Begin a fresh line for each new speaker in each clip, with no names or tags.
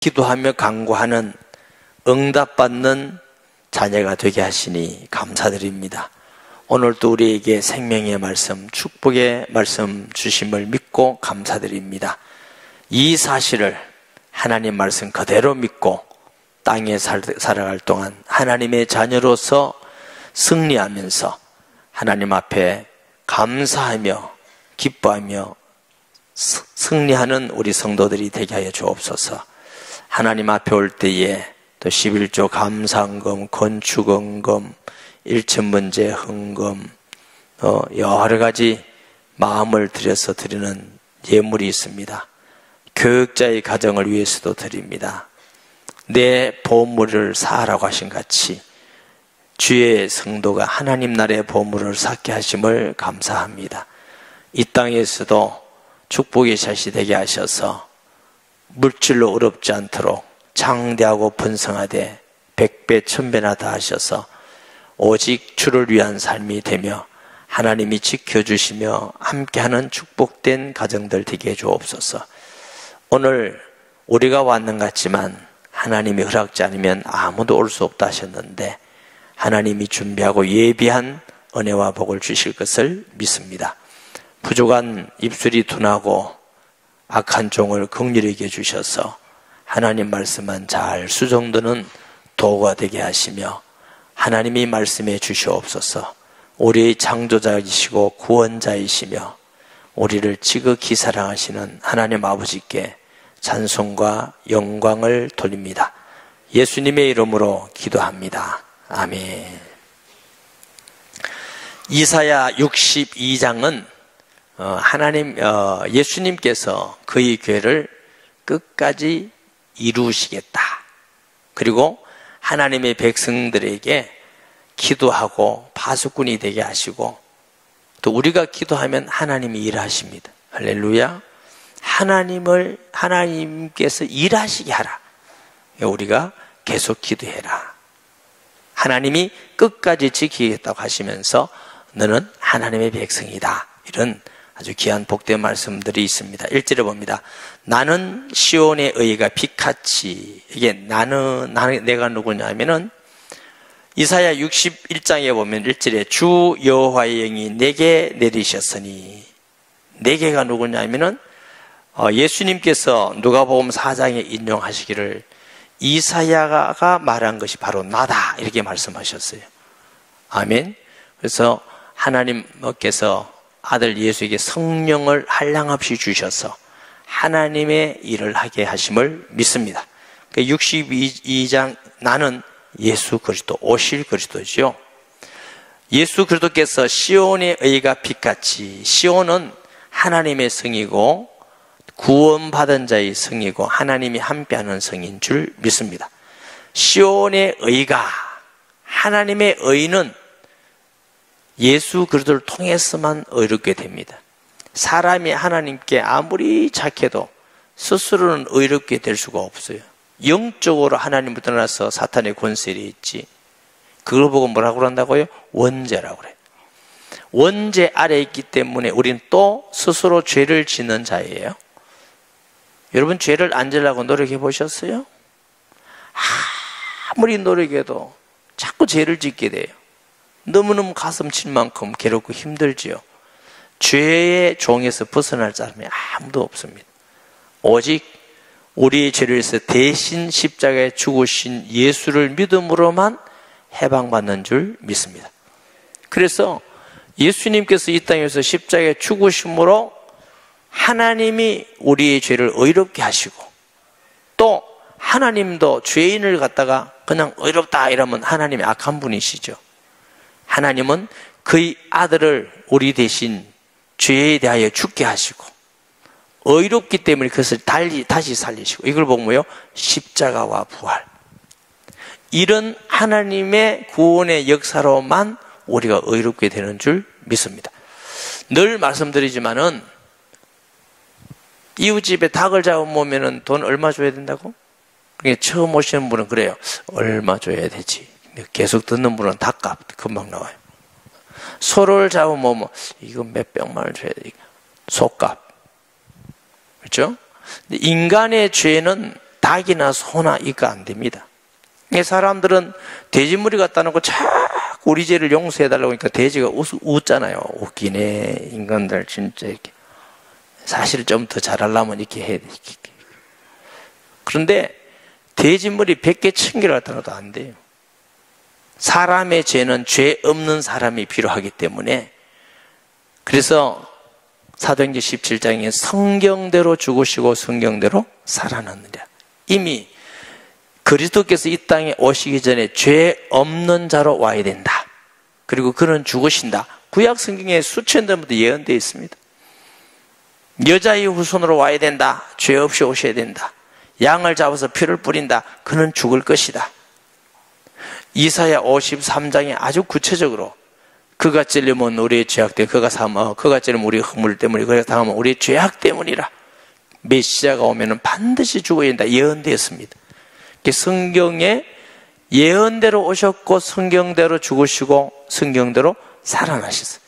기도하며 간구하는 응답받는 자녀가 되게 하시니 감사드립니다. 오늘도 우리에게 생명의 말씀, 축복의 말씀 주심을 믿고 감사드립니다. 이 사실을 하나님 말씀 그대로 믿고 땅에 살아갈 동안 하나님의 자녀로서 승리하면서 하나님 앞에 감사하며 기뻐하며 승리하는 우리 성도들이 되게 하여 주옵소서. 하나님 앞에 올 때에 또 11조 감사헌금, 건축헌금, 일천번제 헌금, 여러 가지 마음을 들여서 드리는 예물이 있습니다. 교육자의 가정을 위해서도 드립니다. 내 보물을 쌓으라고 하신 같이 주의 성도가 하나님 나라의 보물을 쌓게 하심을 감사합니다. 이 땅에서도 축복의 샷이 되게 하셔서 물질로 어렵지 않도록 장대하고 번성하되 100배 1000배나 다 하셔서 오직 주를 위한 삶이 되며 하나님이 지켜주시며 함께하는 축복된 가정들 되게 해 주옵소서. 오늘 우리가 왔는 것 같지만 하나님이 허락지 않으면 아무도 올 수 없다 하셨는데 하나님이 준비하고 예비한 은혜와 복을 주실 것을 믿습니다. 부족한 입술이 둔하고 악한 종을 긍휼히 여겨 주셔서 하나님 말씀만 잘 수정드는 도구가 되게 하시며 하나님이 말씀해 주시옵소서. 우리의 창조자이시고 구원자이시며 우리를 지극히 사랑하시는 하나님 아버지께 찬송과 영광을 돌립니다. 예수님의 이름으로 기도합니다. 아멘. 이사야 62장은 예수님께서 그의 교회를 끝까지 이루시겠다. 그리고 하나님의 백성들에게 기도하고 파수꾼이 되게 하시고 또 우리가 기도하면 하나님이 일하십니다. 할렐루야. 하나님께서 일하시게 하라. 우리가 계속 기도해라. 하나님이 끝까지 지키겠다고 하시면서 너는 하나님의 백성이다. 이런 아주 귀한 복된 말씀들이 있습니다. 1절에 봅니다. 나는 시온의 의가 빛같이. 이게 내가 누구냐 하면은 이사야 61장에 보면 1절에 주 여호와의 영이 내게 내리셨으니, 내게가 누구냐 하면은 예수님께서 누가복음 4장에 인용하시기를 이사야가 말한 것이 바로 나다 이렇게 말씀하셨어요. 아멘. 그래서 하나님께서 아들 예수에게 성령을 한량없이 주셔서 하나님의 일을 하게 하심을 믿습니다. 62장 나는 예수 그리스도, 오실 그리스도죠. 예수 그리스도께서 시온의 의가 빛같이, 시온은 하나님의 성이고 구원받은 자의 성이고 하나님이 함께하는 성인 줄 믿습니다. 시온의 의가, 하나님의 의는 예수 그리스도를 통해서만 의롭게 됩니다. 사람이 하나님께 아무리 착해도 스스로는 의롭게 될 수가 없어요. 영적으로 하나님을 떠나서 사탄의 권세에 있지. 그걸 보고 뭐라고 그런다고요? 원죄라고 그래요. 원죄 아래에 있기 때문에 우리는 또 스스로 죄를 짓는 자예요. 여러분 죄를 안 지으려고 노력해 보셨어요? 아무리 노력해도 자꾸 죄를 짓게 돼요. 너무너무 가슴 칠 만큼 괴롭고 힘들지요. 죄의 종에서 벗어날 사람이 아무도 없습니다. 오직 우리의 죄를 위해서 대신 십자가에 죽으신 예수를 믿음으로만 해방받는 줄 믿습니다. 그래서 예수님께서 이 땅에서 십자가에 죽으심으로 하나님이 우리의 죄를 의롭게 하시고, 또 하나님도 죄인을 갖다가 그냥 의롭다 이러면 하나님이 악한 분이시죠. 하나님은 그의 아들을 우리 대신 죄에 대하여 죽게 하시고 의롭기 때문에 그것을 다시 살리시고, 이걸 보고 뭐요? 십자가와 부활. 이런 하나님의 구원의 역사로만 우리가 의롭게 되는 줄 믿습니다. 늘 말씀드리지만은 이웃집에 닭을 잡아먹으면 돈 얼마 줘야 된다고? 그게 처음 오시는 분은 그래요. 얼마 줘야 되지? 계속 듣는 분은 닭값 금방 나와요. 소를 잡아먹으면 이거 몇 백만 원 줘야 되니까 소값. 그렇죠? 인간의 죄는 닭이나 소나 이거 안 됩니다. 사람들은 돼지머리 갖다 놓고 자꾸 우리 죄를 용서해달라고 하니까 돼지가 웃잖아요. 웃기네 인간들 진짜 이렇게. 사실 좀 더 잘하려면 이렇게 해야 돼. 그런데 돼지머리 100개 1000개를 갖다 놔도 안 돼요. 사람의 죄는 죄 없는 사람이 필요하기 때문에, 그래서 사도행전 17장에 성경대로 죽으시고 성경대로 살아났느냐. 이미 그리스도께서 이 땅에 오시기 전에 죄 없는 자로 와야 된다. 그리고 그는 죽으신다. 구약 성경에 수천 번부터 예언되어 있습니다. 여자의 후손으로 와야 된다. 죄 없이 오셔야 된다. 양을 잡아서 피를 뿌린다. 그는 죽을 것이다. 이사야 53장에 아주 구체적으로 그가 찔리면 우리의 죄악 때문에, 그가 찔리면 우리의 허물 때문에, 그가 당하면 우리의 죄악 때문이라. 메시아가 오면은 반드시 죽어야 된다. 예언되었습니다. 성경에 예언대로 오셨고 성경대로 죽으시고 성경대로 살아나셨어요.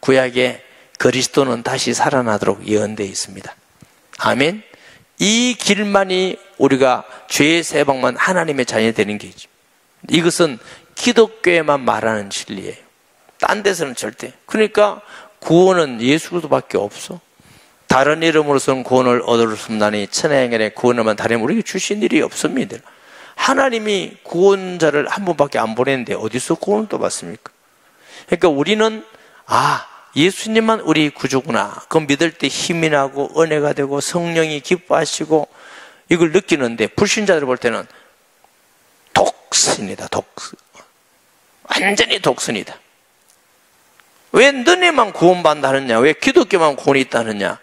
구약에 그리스도는 다시 살아나도록 예언되어 있습니다. 아멘. 이 길만이 우리가 죄의 세방만 하나님의 자녀이 되는 길이죠. 이것은 기독교에만 말하는 진리예요. 딴 데서는 절대. 그러니까 구원은 예수 그리스도밖에 없어. 다른 이름으로서는 구원을 얻을 수 없나니 천하행간에 구원을만 다른 우리에게 주신 일이 없습니다. 하나님이 구원자를 한 분밖에 안 보냈는데 어디서 구원을 또 받습니까? 그러니까 우리는 예수님만 우리 구주구나. 그거 믿을 때 힘이 나고 은혜가 되고 성령이 기뻐하시고 이걸 느끼는데, 불신자들 볼 때는 독선이다. 독선. 완전히 독선이다. 왜 너네만 구원받는다 하느냐? 왜 기독교만 구원이 있다느냐?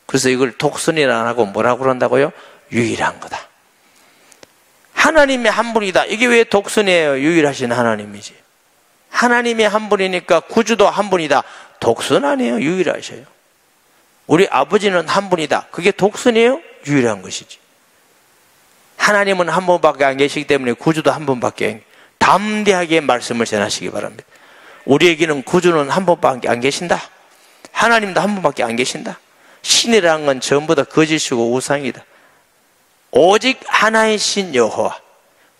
그래서 이걸 독선이라 안 하고 뭐라고 그런다고요? 유일한 거다. 하나님이 한 분이다. 이게 왜 독선이에요? 유일하신 하나님이지. 하나님이 한 분이니까 구주도 한 분이다. 독선 아니에요. 유일하셔요. 우리 아버지는 한 분이다. 그게 독선이에요? 유일한 것이지. 하나님은 한 분밖에 안 계시기 때문에 구주도 한 분밖에. 담대하게 말씀을 전하시기 바랍니다. 우리에게는 구주는 한 분밖에 안 계신다. 하나님도 한 분밖에 안 계신다. 신이라는 건 전부 다 거짓이고 우상이다. 오직 하나의 신 여호와,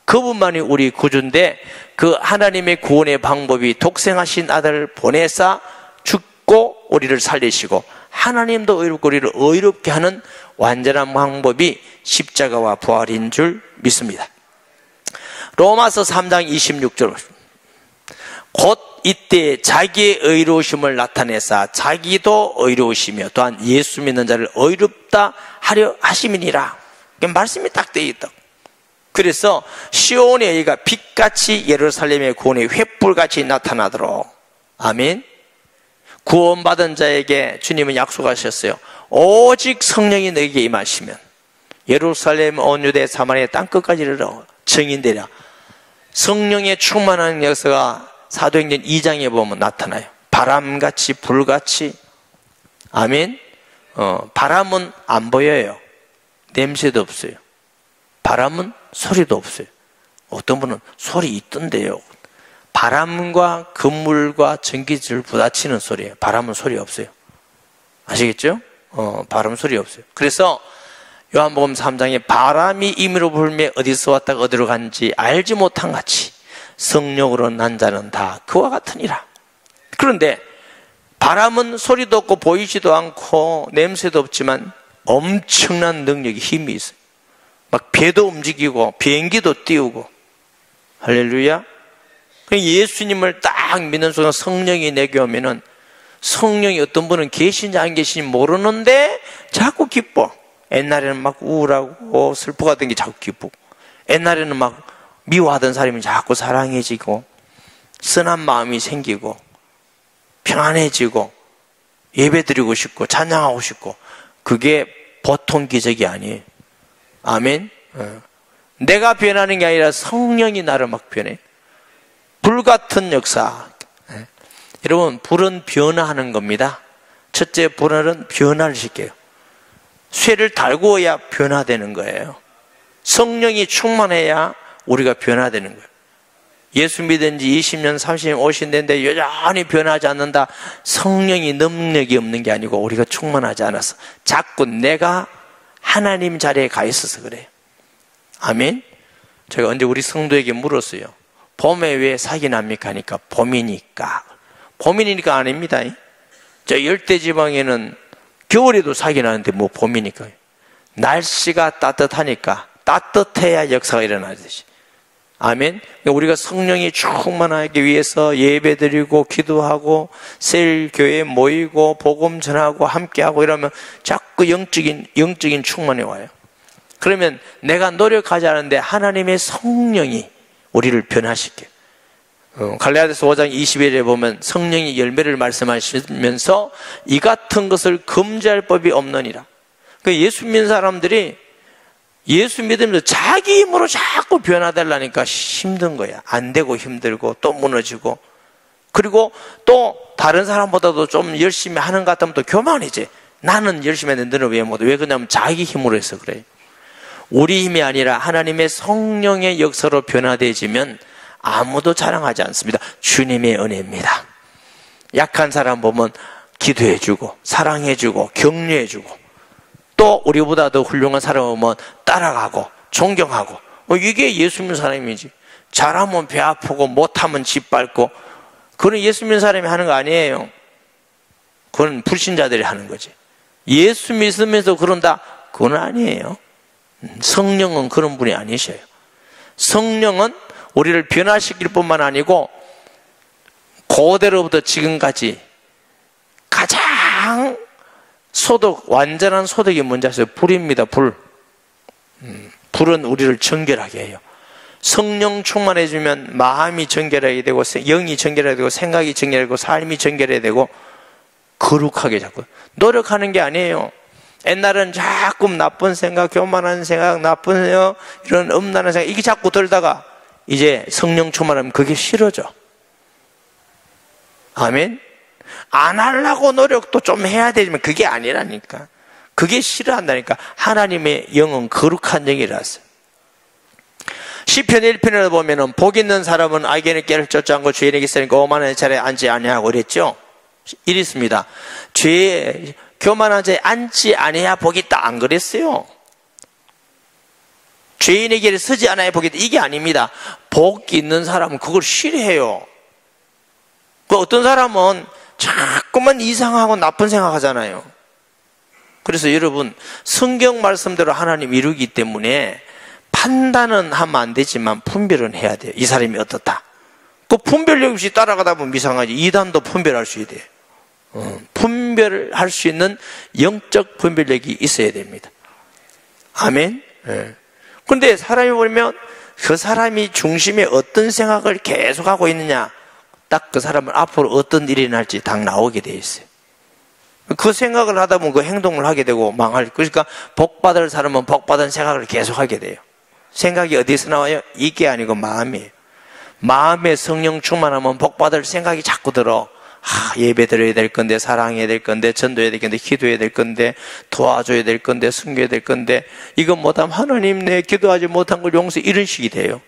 그분만이 우리 구주인데, 그 하나님의 구원의 방법이 독생하신 아들을 보내사 죽고 우리를 살리시고, 하나님도 의롭고 우리를 의롭게 하는 완전한 방법이 십자가와 부활인 줄 믿습니다. 로마서 3장 26절, 곧 이때 자기의 의로우심을 나타내사 자기도 의로우시며 또한 예수 믿는 자를 의롭다 하려 하심이니라. 말씀이 딱 되어 있다. 그래서 시온의 의가 빛같이 예루살렘의 구원이 횃불같이 나타나도록. 아멘. 구원받은 자에게 주님은 약속하셨어요. 오직 성령이 너에게 임하시면 예루살렘 온 유대 사마리아 땅끝까지 이르러 증인되라. 성령의 충만한 역사가 사도행전 2장에 보면 나타나요. 바람같이 불같이. 아멘. 바람은 안 보여요. 냄새도 없어요. 바람은 소리도 없어요. 어떤 분은 소리 있던데요. 바람과 그물과 전기줄을 부딪히는 소리예요. 바람은 소리 없어요. 아시겠죠? 바람 소리 없어요. 그래서 요한복음 3장에 바람이 임의로 불며 어디서 왔다가 어디로 간지 알지 못한 같이 성령으로 난 자는 다 그와 같으니라. 그런데 바람은 소리도 없고 보이지도 않고 냄새도 없지만 엄청난 능력이, 힘이 있어요. 막 배도 움직이고 비행기도 띄우고. 할렐루야. 예수님을 딱 믿는 순간 성령이 내게 오면은, 성령이 어떤 분은 계신지 안 계신지 모르는데 자꾸 기뻐. 옛날에는 막 우울하고 슬퍼하던 게 자꾸 기쁘고, 옛날에는 막 미워하던 사람이 자꾸 사랑해지고 선한 마음이 생기고 평안해지고 예배드리고 싶고 찬양하고 싶고. 그게 보통 기적이 아니에요. 아멘. 내가 변하는 게 아니라 성령이 나를 막 변해. 불같은 역사. 여러분, 불은 변화하는 겁니다. 첫째, 불은 변화를 시켜요. 쇠를 달구어야 변화되는 거예요. 성령이 충만해야 우리가 변화되는 거예요. 예수 믿은 지 20년, 30년, 50년 됐는데 여전히 변하지 않는다. 성령이 능력이 없는 게 아니고 우리가 충만하지 않아서 자꾸 내가 하나님 자리에 가 있어서 그래요. 아멘. 제가 언제 우리 성도에게 물었어요. 봄에 왜 사기 납니까? 하니까 봄이니까. 봄이니까 아닙니다. 저 열대지방에는 겨울에도 사기 나는데 뭐 봄이니까. 날씨가 따뜻하니까, 따뜻해야 역사가 일어나듯이. 아멘. 우리가 성령이 충만하기 위해서 예배드리고 기도하고 셀교회 모이고 복음 전하고 함께하고 이러면 자꾸 영적인 충만이 와요. 그러면 내가 노력하지 않은데 하나님의 성령이 우리를 변화시켜요. 갈라디아서 5장 21절에 보면 성령이 열매를 말씀하시면서 이 같은 것을 금지할 법이 없느니라. 그러니까 예수 믿는 사람들이 예수 믿으면서 자기 힘으로 자꾸 변화되려니까 힘든 거야. 안 되고 힘들고 또 무너지고, 그리고 또 다른 사람보다도 좀 열심히 하는 것 같으면 또 교만이지. 나는 열심히 했는데 너는 왜 못해? 왜 그러냐면 자기 힘으로 해서 그래. 우리 힘이 아니라 하나님의 성령의 역사로 변화되어지면 아무도 자랑하지 않습니다. 주님의 은혜입니다. 약한 사람 보면 기도해주고 사랑해주고 격려해주고, 또 우리보다 더 훌륭한 사람 오면 따라가고 존경하고, 이게 예수 믿는 사람이지. 잘하면 배 아프고 못하면 짓밟고, 그건 예수 믿는 사람이 하는 거 아니에요. 그건 불신자들이 하는 거지. 예수 믿으면서 그런다, 그건 아니에요. 성령은 그런 분이 아니셔요. 성령은 우리를 변화시킬 뿐만 아니고 고대로부터 지금까지 가장 완전한 소득이 뭔지 아세요? 불입니다. 불. 불은 우리를 정결하게 해요. 성령 충만해지면 마음이 정결하게 되고 영이 정결하게 되고 생각이 정결하게 되고 삶이 정결하게 되고 거룩하게 자꾸 노력하는 게 아니에요. 옛날은 자꾸 나쁜 생각, 교만한 생각, 이런 음란한 생각 이게 자꾸 들다가 이제 성령 충만하면 그게 싫어져. 아멘. 안 하려고 노력도 좀 해야 되지만 그게 아니라니까. 그게 싫어한다니까. 하나님의 영은 거룩한 영이라서. 시편 1편을 보면은 복 있는 사람은 악인의 길을 쫓지 않고 죄인에게 있으니까 오만한 자리에 앉지 아니하고 그랬죠. 이랬습니다. 교만한 자에 앉지 아니야 복이 있다, 안 그랬어요? 죄인의 길에 서지 않아야 복이 있다, 이게 아닙니다. 복 있는 사람은 그걸 싫어해요. 어떤 사람은 자꾸만 이상하고 나쁜 생각하잖아요. 그래서 여러분, 성경 말씀대로 하나님 이루기 때문에 판단은 하면 안 되지만 분별은 해야 돼요. 이 사람이 어떻다. 그 분별력 없이 따라가다 보면 이상하지. 이단도 분별할 수 있어야 돼요. 분별할 수 있는 영적 분별력이 있어야 됩니다. 아멘. 그런데 사람이 보면 그 사람이 중심에 어떤 생각을 계속하고 있느냐, 딱 그 사람은 앞으로 어떤 일이 날지 딱 나오게 돼 있어요. 그 생각을 하다 보면 그 행동을 하게 되고 그러니까 복받을 사람은 복받은 생각을 계속하게 돼요. 생각이 어디서 나와요? 이게 아니고 마음이에요. 마음에 성령 충만하면 복받을 생각이 자꾸 들어. 예배 드려야 될 건데, 사랑해야 될 건데, 전도해야 될 건데, 기도해야 될 건데, 도와줘야 될 건데, 섬겨야 될 건데, 이건 못하면 하나님 내 기도하지 못한 걸 용서, 이런 식이 돼요.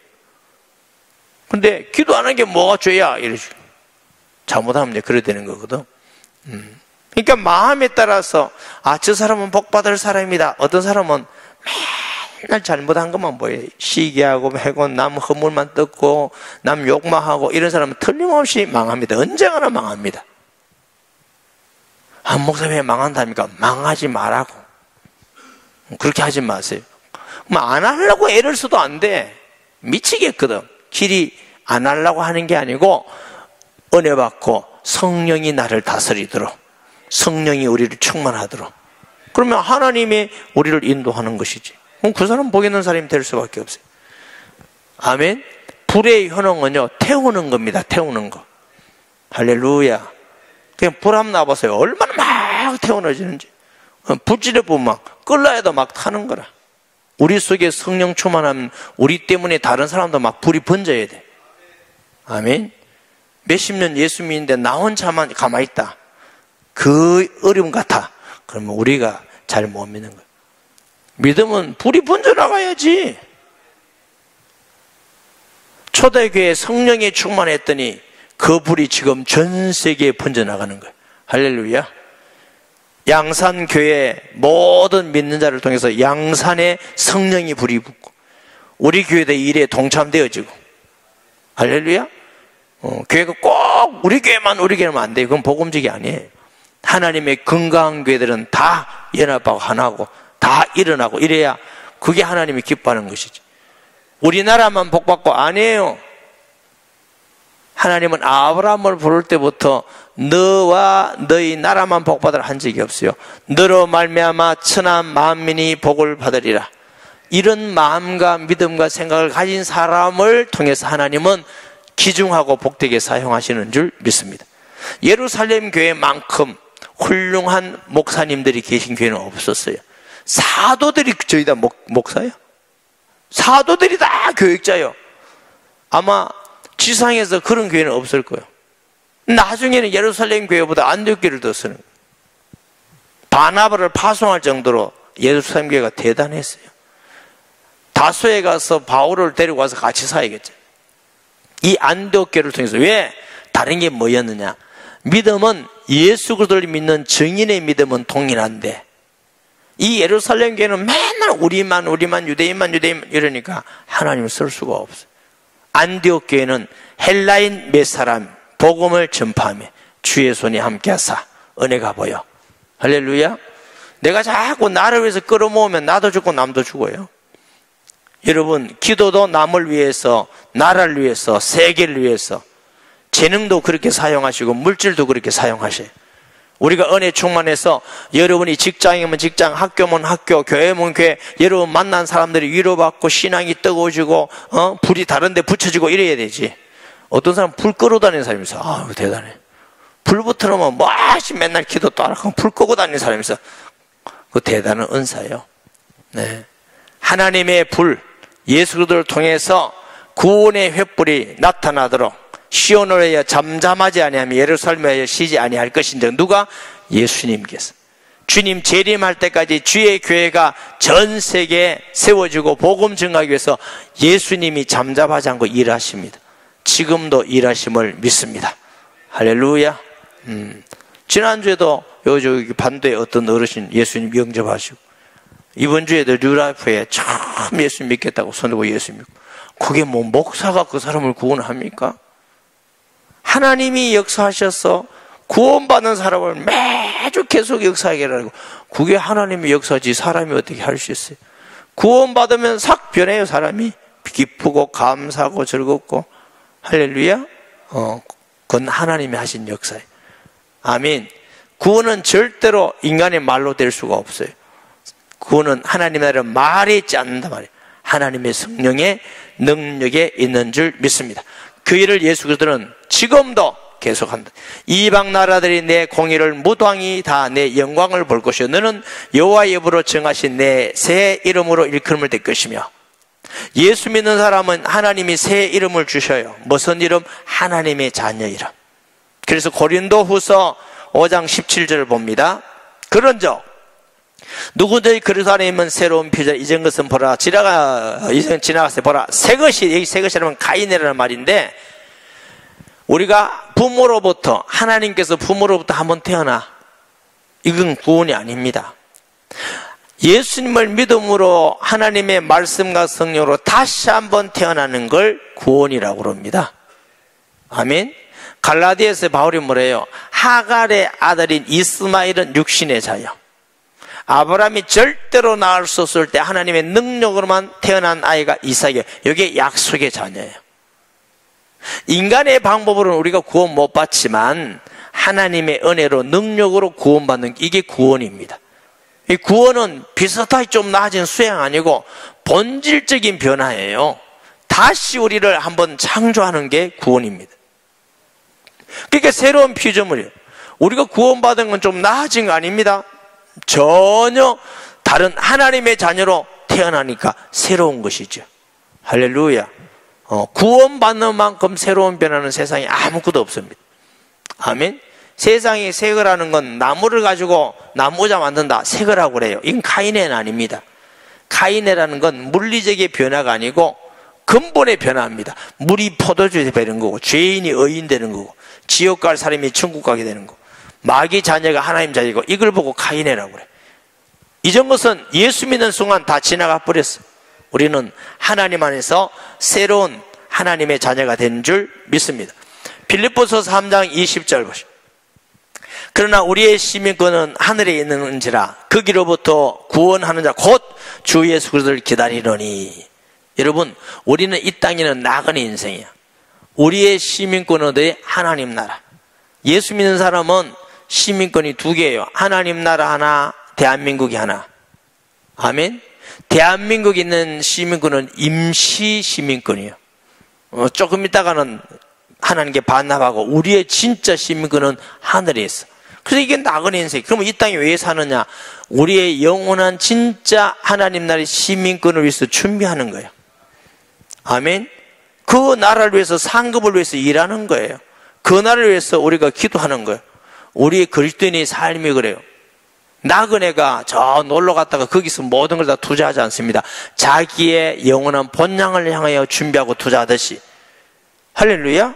근데 기도 안 한 게 뭐가 죄야? 이러시. 잘못하면 이제 그래 되는 거거든. 그러니까 마음에 따라서 저 사람은 복받을 사람이다. 어떤 사람은 맨날 잘못한 것만 보여요. 시기하고 해고 남 허물만 뜯고 남 욕만 하고 이런 사람은 틀림없이 망합니다. 언젠가나 망합니다. 한 목사님이 망한다니까 망하지 말라고. 그렇게 하지 마세요. 안 하려고 애를 써도 안 돼. 미치겠거든. 길이 안 하려고 하는 게 아니고 은혜 받고 성령이 나를 다스리도록, 성령이 우리를 충만하도록, 그러면 하나님이 우리를 인도하는 것이지. 그럼 그 사람 복 있는 사람이 될 수밖에 없어요. 아멘. 불의 효능은요, 태우는 겁니다. 태우는 거. 할렐루야. 그냥 불 한번 놔보세요. 얼마나 막 태워지는지. 불질에 보면 막 끌라야도 막 타는 거라. 우리 속에 성령 충만하면 우리 때문에 다른 사람도 막 불이 번져야 돼. 아멘. 몇십 년 예수 믿는데 나 혼자만 가만히 있다. 그 어려움 같아. 그러면 우리가 잘 못 믿는 거예요. 믿으면 불이 번져나가야지. 초대교회에 성령이 충만했더니 그 불이 지금 전 세계에 번져나가는 거예요. 할렐루야. 양산교회 모든 믿는 자를 통해서 양산에 성령이 불이 붙고 우리 교회도 일에 동참되어지고, 할렐루야. 교회가 꼭 우리 교회만 안 돼요. 그건 복음적이 아니에요. 하나님의 건강한 교회들은 다 연합하고 하나고 다 일어나고 이래야 그게 하나님이 기뻐하는 것이지. 우리나라만 복받고 아니에요. 하나님은 아브라함을 부를 때부터 너와 너희 나라만 복받으라 한 적이 없어요. 너로 말미암아 천한 만민이 복을 받으리라. 이런 마음과 믿음과 생각을 가진 사람을 통해서 하나님은 기중하고 복되게 사용하시는 줄 믿습니다. 예루살렘 교회만큼 훌륭한 목사님들이 계신 교회는 없었어요. 사도들이 저희 다 목사예요. 사도들이 다 교육자예요. 아마 지상에서 그런 교회는 없을 거예요. 나중에는 예루살렘 교회보다 안디옥 교회를 더 쓰는 거예요. 바나바를 파송할 정도로 예루살렘 교회가 대단했어요. 다소에 가서 바울을 데리고 와서 같이 사야겠죠. 이 안디옥 교회를 통해서. 왜? 다른 게 뭐였느냐? 믿음은 예수 그리스도를 믿는 증인의 믿음은 동일한데 이 예루살렘 교회는 맨날 우리만 유대인만 이러니까 하나님을 쓸 수가 없어요. 안디옥 교회는 헬라인 몇 사람 복음을 전파하며 주의 손이 함께하사 은혜가 보여. 할렐루야. 내가 자꾸 나를 위해서 끌어모으면 나도 죽고 남도 죽어요. 여러분, 기도도 남을 위해서, 나라를 위해서, 세계를 위해서, 재능도 그렇게 사용하시고 물질도 그렇게 사용하셔요. 우리가 은혜 충만해서 여러분이 직장이면 직장, 학교면 학교, 교회면 교회, 여러분 만난 사람들이 위로받고 신앙이 뜨거워지고 불이 다른 데 붙여지고 이래야 되지. 어떤 사람 불 끄러 다니는 사람이 있어. 아, 대단해. 불 붙으면 맨날 기도 따라하고 불 끄고 다니는 사람이 있어. 그 대단한 은사예요. 네. 하나님의 불, 예수 그리스도를 통해서 구원의 횃불이 나타나도록 시온을 하여 잠잠하지 아니하며 예루살렘에 하여 쉬지 아니할 것인즉 누가? 예수님께서. 주님 재림할 때까지 주의 교회가 전 세계에 세워지고 복음 증가하기 위해서 예수님이 잠잠하지 않고 일하십니다. 지금도 일하심을 믿습니다. 할렐루야. 지난주에도 여기 반도에 어떤 어르신 예수님 영접하시고 이번 주에도 뉴라이프에 참 예수 믿겠다고 손들고 예수 믿고. 그게 뭐 목사가 그 사람을 구원합니까? 하나님이 역사하셔서 구원받는 사람을 매주 계속 역사하게 하라고. 그게 하나님의 역사지 사람이 어떻게 할 수 있어요? 구원받으면 싹 변해요. 사람이 기쁘고 감사하고 즐겁고. 할렐루야. 그건 하나님이 하신 역사예요. 아멘. 구원은 절대로 인간의 말로 될 수가 없어요. 구원은 하나님의 나라는 말에 있지 않는단 말이에요. 하나님의 성령의 능력에 있는 줄 믿습니다. 그 일을 예수 그리스도는 지금도 계속한다. 이방 나라들이 내 공의를 무당히 다 내 영광을 볼 것이요 너는 여호와의 입으로 정하신 내 새 이름으로 일컬음을 될 것이며. 예수 믿는 사람은 하나님이 새 이름을 주셔요. 무슨 이름? 하나님의 자녀 이름. 그래서 고린도후서 5장 17절을 봅니다. 그런즉 누구든지 그리스도 안에 있는 새로운 피자 이전 것은 보라 이전 지나갔을 때 보라 새 것이. 여기 새 것이라면 가인이라는 말인데 우리가 부모로부터 하나님께서 부모로부터 한번 태어나 이건 구원이 아닙니다. 예수님을 믿음으로 하나님의 말씀과 성령으로 다시 한번 태어나는 걸 구원이라고 그럽니다. 아멘. 갈라디아서 바울이 뭐래요? 하갈의 아들인 이스마엘은 육신의 자요. 아브라함이 절대로 낳을 수 없을 때 하나님의 능력으로만 태어난 아이가 이삭이에요. 이게 약속의 자녀예요. 인간의 방법으로는 우리가 구원 못 받지만 하나님의 은혜로 능력으로 구원받는 이게 구원입니다. 이 구원은 비슷하게 좀 나아진 수양 아니고 본질적인 변화예요. 다시 우리를 한번 창조하는 게 구원입니다. 그러니까 새로운 피조물이에요. 우리가 구원받은 건 좀 나아진 거 아닙니다. 전혀 다른 하나님의 자녀로 태어나니까 새로운 것이죠. 할렐루야. 구원받는 만큼 새로운 변화는 세상에 아무것도 없습니다. 아멘. 세상에 새거라는 건 나무를 가지고 나무자 만든다 새거라고 그래요. 이건 카이네는 아닙니다. 카이네라는 건 물리적인 변화가 아니고 근본의 변화입니다. 물이 포도주에 되는 거고 죄인이 의인 되는 거고 지옥 갈 사람이 천국 가게 되는 거고 마귀 자녀가 하나님 자녀고, 이걸 보고 카인이라고 그래. 이전 것은 예수 믿는 순간 다 지나가 버렸어. 우리는 하나님 안에서 새로운 하나님의 자녀가 된 줄 믿습니다. 빌립보서 3장 20절 보시오. 그러나 우리의 시민권은 하늘에 있는지라 거기로부터 구원하는 자 곧 주 예수 그리스도를 기다리노니. 여러분, 우리는 이 땅에는 나그네 인생이야. 우리의 시민권은 어디? 하나님 나라. 예수 믿는 사람은 시민권이 두 개예요. 하나님 나라 하나, 대한민국이 하나. 아멘. 대한민국에 있는 시민권은 임시 시민권이에요. 조금 있다가는 하나님께 반납하고, 우리의 진짜 시민권은 하늘에 있어. 그래서 이게 나그네 인생. 그러면 이 땅에 왜 사느냐? 우리의 영원한 진짜 하나님 나라의 시민권을 위해서 준비하는 거예요. 아멘. 그 나라를 위해서, 상급을 위해서 일하는 거예요. 그 나라를 위해서 우리가 기도하는 거예요. 우리의 그리스도인의 삶이 그래요. 나그네가 저 놀러 갔다가 거기서 모든 걸 다 투자하지 않습니다. 자기의 영원한 본향을 향하여 준비하고 투자하듯이. 할렐루야.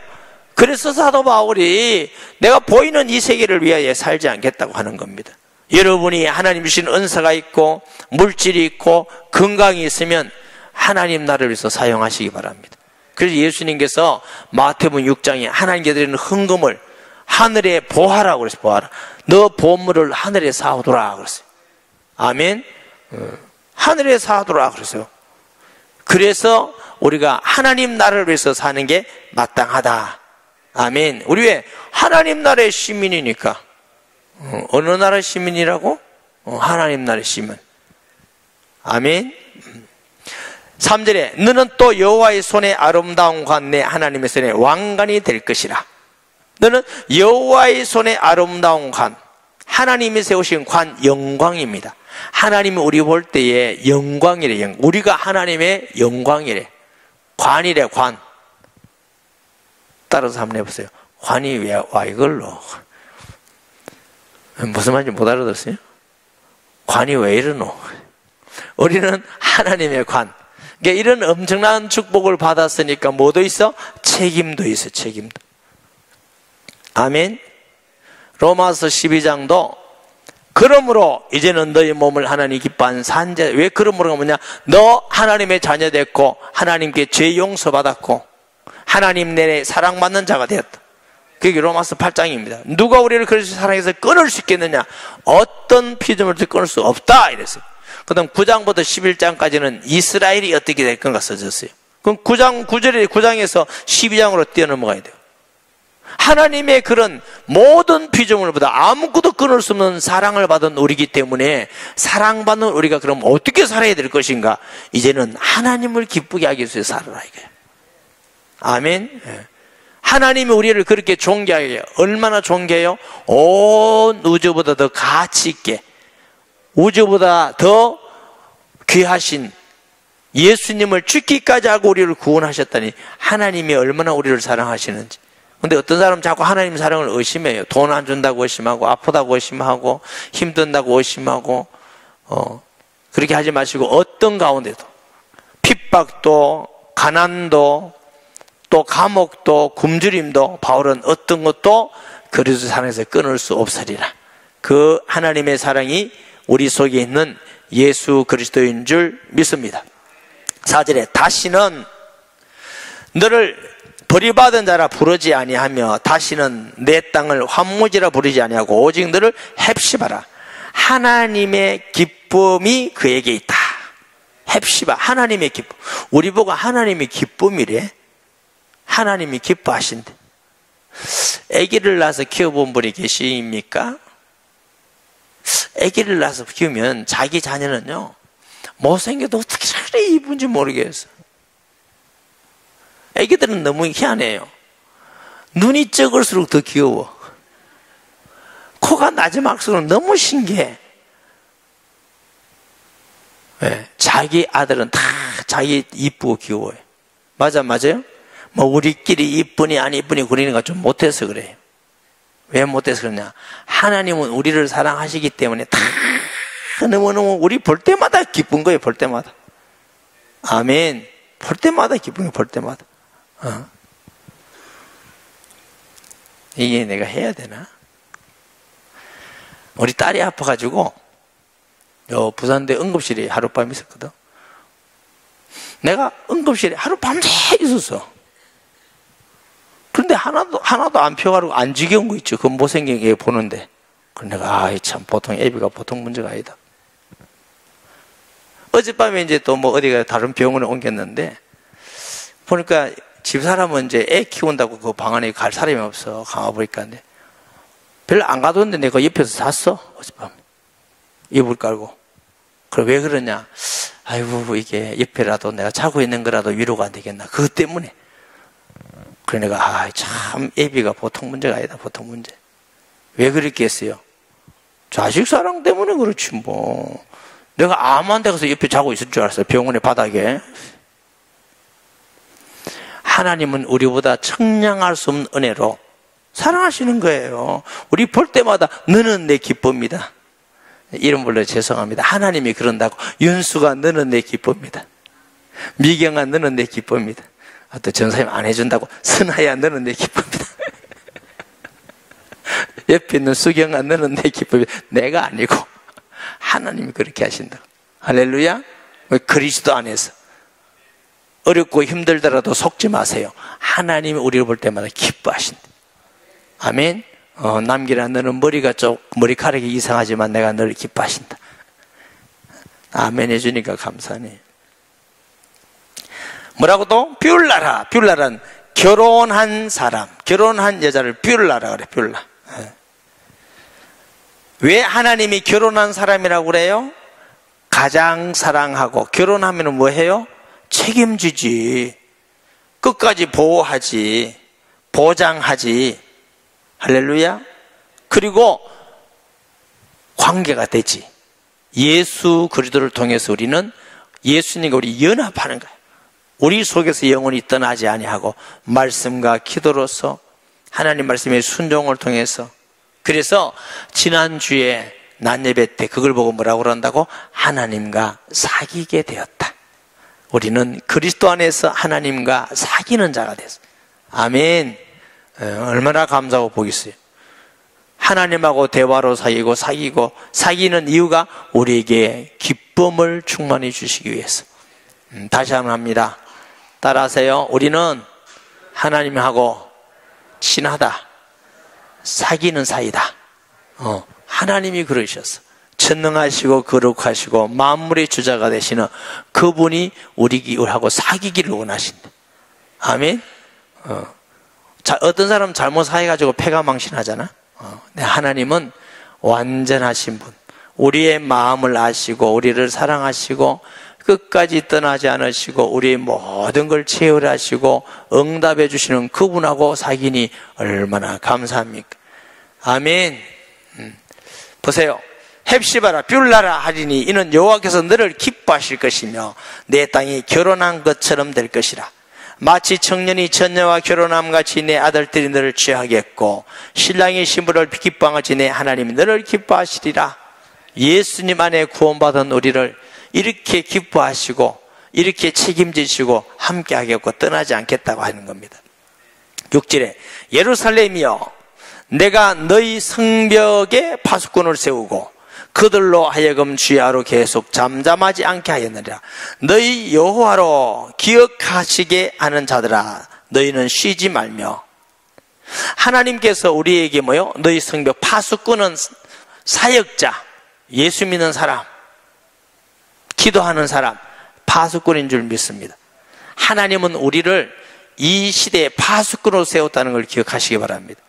그래서 사도 바울이 내가 보이는 이 세계를 위하여 살지 않겠다고 하는 겁니다. 여러분이 하나님 주신 은사가 있고 물질이 있고 건강이 있으면 하나님 나라를 위해서 사용하시기 바랍니다. 그래서 예수님께서 마태복음 6장에 하나님께 드리는 헌금을 하늘에 보하라고 그랬어요. 보하라. 너 보물을 하늘에 쌓아두라 그랬어요. 아멘. 하늘에 쌓아두라 그랬어요. 그래서 우리가 하나님 나라를 위해서 사는 게 마땅하다. 아멘. 우리 왜? 하나님 나라의 시민이니까. 어느 나라 시민이라고? 하나님 나라의 시민. 아멘. 3절에 너는 또 여호와의 손에 아름다운 관, 내 하나님의 손에 왕관이 될 것이라. 너는 여호와의 손에 아름다운 관, 하나님이 세우신 관, 영광입니다. 하나님이 우리 볼 때에 영광이래. 영광. 우리가 하나님의 영광이래. 관이래. 관. 따라서 한번 해보세요. 관이 왜 와 이걸로? 무슨 말인지 못 알아들었어요? 관이 왜 이러노? 우리는 하나님의 관. 그러니까 이런 엄청난 축복을 받았으니까 뭐도 있어? 책임도 있어. 책임도. 아멘. 로마서 12장도 그러므로 이제는 너희 몸을 하나님 기뻐하는 산자. 왜 그러므로가 뭐냐? 너 하나님의 자녀 됐고 하나님께 죄 용서받았고 하나님 내에 사랑받는 자가 되었다. 그게 로마서 8장입니다. 누가 우리를 그리스도 사랑해서 끊을 수 있겠느냐? 어떤 피조물도 끊을 수 없다 이랬어요. 그 다음 9장부터 11장까지는 이스라엘이 어떻게 될 건가 써졌어요. 그럼 9장에서 12장으로 뛰어넘어가야 돼요. 하나님의 그런 모든 피조물보다 아무것도 끊을 수 없는 사랑을 받은 우리이기 때문에 사랑받는 우리가 그럼 어떻게 살아야 될 것인가? 이제는 하나님을 기쁘게 하기 위해서 살아라 이거예요. 아멘. 하나님이 우리를 그렇게 존귀하게 해요. 얼마나 존귀해요? 온 우주보다 더 가치 있게, 우주보다 더 귀하신 예수님을 죽기까지 하고 우리를 구원하셨다니 하나님이 얼마나 우리를 사랑하시는지. 근데 어떤 사람은 자꾸 하나님 사랑을 의심해요. 돈 안 준다고 의심하고, 아프다고 의심하고, 힘든다고 의심하고, 그렇게 하지 마시고, 어떤 가운데도, 핍박도, 가난도, 또 감옥도, 굶주림도, 바울은 어떤 것도 그리스도 사랑에서 끊을 수 없으리라. 그 하나님의 사랑이 우리 속에 있는 예수 그리스도인 줄 믿습니다. 4절에 다시는 너를 버림받은 자라 부르지 아니하며 다시는 내 땅을 황무지라 부르지 아니하고 오직 너를 헵시바라. 하나님의 기쁨이 그에게 있다. 헵시바. 하나님의 기쁨. 우리 보고 하나님의 기쁨이래. 하나님이 기뻐하신대. 아기를 낳아서 키워본 분이 계십니까? 아기를 낳아서 키우면 자기 자녀는요, 못생겨도 어떻게 저래 이쁜지 모르겠어. 아기들은 너무 희한해요. 눈이 적을수록 더 귀여워. 코가 나지막수록 너무 신기해. 네, 자기 아들은 다 자기 이쁘고 귀여워요. 맞아요? 뭐 우리끼리 이쁘니 안 이쁘니 그러니까 좀 못해서 그래요. 왜 못해서 그러냐? 하나님은 우리를 사랑하시기 때문에 다 너무너무 우리 볼 때마다 기쁜 거예요. 볼 때마다. 아멘. 볼 때마다 기쁜 거예요. 볼 때마다. 이게 내가 해야 되나? 우리 딸이 아파가지고 부산대 응급실에 하룻밤 있었거든. 내가 응급실에 하룻밤새 있었어. 그런데 하나도 안 펴가지고 안 지겨운 거 있죠. 그 못생긴 애 보는데. 그래서 내가 참 보통 애비가 보통 문제가 아니다. 어젯밤에 이제 또 뭐 어디가 다른 병원에 옮겼는데 보니까 집사람은 이제 애 키운다고 그 방 안에 갈 사람이 없어. 가만 보니까. 별로 안 가뒀는데 내가 옆에서 잤어. 어젯밤. 이불 깔고. 그래 왜 그러냐. 아이고 이게 옆에라도 내가 자고 있는 거라도 위로가 안 되겠나. 그것 때문에. 그래 내가 참 애비가 보통 문제가 아니다. 보통 문제. 왜 그렇게 했어요? 자식 사랑 때문에 그렇지 뭐. 내가 암한 데 가서 옆에 자고 있을 줄 알았어요. 병원의 바닥에. 하나님은 우리보다 청량할 수 없는 은혜로 사랑하시는 거예요. 우리 볼 때마다 너는 내 기쁨이다. 이름 불러 죄송합니다. 하나님이 그런다고. 윤수가 너는 내 기쁨이다. 미경아 너는 내 기쁨이다. 또 전사님 안 해준다고. 선아야 너는 내 기쁨이다. 옆에 있는 수경아 너는 내 기쁨이다. 내가 아니고 하나님이 그렇게 하신다. 할렐루야. 그리스도 안에서 어렵고 힘들더라도 속지 마세요. 하나님이 우리를 볼 때마다 기뻐하신다. 아멘. 남기라 너는 머리카락이 이상하지만 내가 너를 기뻐하신다. 아멘 해주니까 감사하네. 뭐라고 또? 뷰라라. 뷰라란 결혼한 사람, 결혼한 여자를 뷰라라 그래. 뷰라. 왜 하나님이 결혼한 사람이라고 그래요? 가장 사랑하고 결혼하면 뭐 해요? 책임지지. 끝까지 보호하지. 보장하지. 할렐루야. 그리고 관계가 되지. 예수 그리스도를 통해서 우리는 예수님과 우리 연합하는 거예요. 우리 속에서 영원히 떠나지 아니하고 말씀과 기도로서 하나님 말씀의 순종을 통해서. 그래서 지난주에 낮예배 때 그걸 보고 뭐라고 그런다고? 하나님과 사귀게 되었다. 우리는 그리스도 안에서 하나님과 사귀는 자가 됐어요. 아멘. 얼마나 감사하고 복이 있어요. 하나님하고 대화로 사귀고 사귀는 이유가 우리에게 기쁨을 충만히 주시기 위해서. 다시 한번 합니다. 따라하세요. 우리는 하나님하고 친하다. 사귀는 사이다. 하나님이 그러셨어. 전능하시고 거룩하시고 만물의 주자가 되시는 그분이 우리하고 사귀기를 원하신다. 아멘. 어떤 사람은 잘못 사귀어가지고 패가 망신하잖아. 하나님은 완전하신 분, 우리의 마음을 아시고 우리를 사랑하시고 끝까지 떠나지 않으시고 우리의 모든 걸 채울하시고 응답해 주시는 그분하고 사귀니 얼마나 감사합니까? 아멘. 보세요. 헵시바라 뷰라라 하리니 이는 여호와께서 너를 기뻐하실 것이며 내 땅이 결혼한 것처럼 될 것이라. 마치 청년이 처녀와 결혼함 같이 내 아들들이 너를 취하겠고 신랑이 신부를 기뻐하지 내 하나님이 너를 기뻐하시리라. 예수님 안에 구원받은 우리를 이렇게 기뻐하시고 이렇게 책임지시고 함께 하겠고 떠나지 않겠다고 하는 겁니다. 6절에 예루살렘이여 내가 너희 성벽에 파수꾼을 세우고 그들로 하여금 주야로 계속 잠잠하지 않게 하였느니라. 너희 여호와로 기억하시게 하는 자들아 너희는 쉬지 말며. 하나님께서 우리에게 뭐요? 너희 성벽 파수꾼은 사역자, 예수 믿는 사람, 기도하는 사람, 파수꾼인 줄 믿습니다. 하나님은 우리를 이 시대에 파수꾼으로 세웠다는 걸 기억하시기 바랍니다.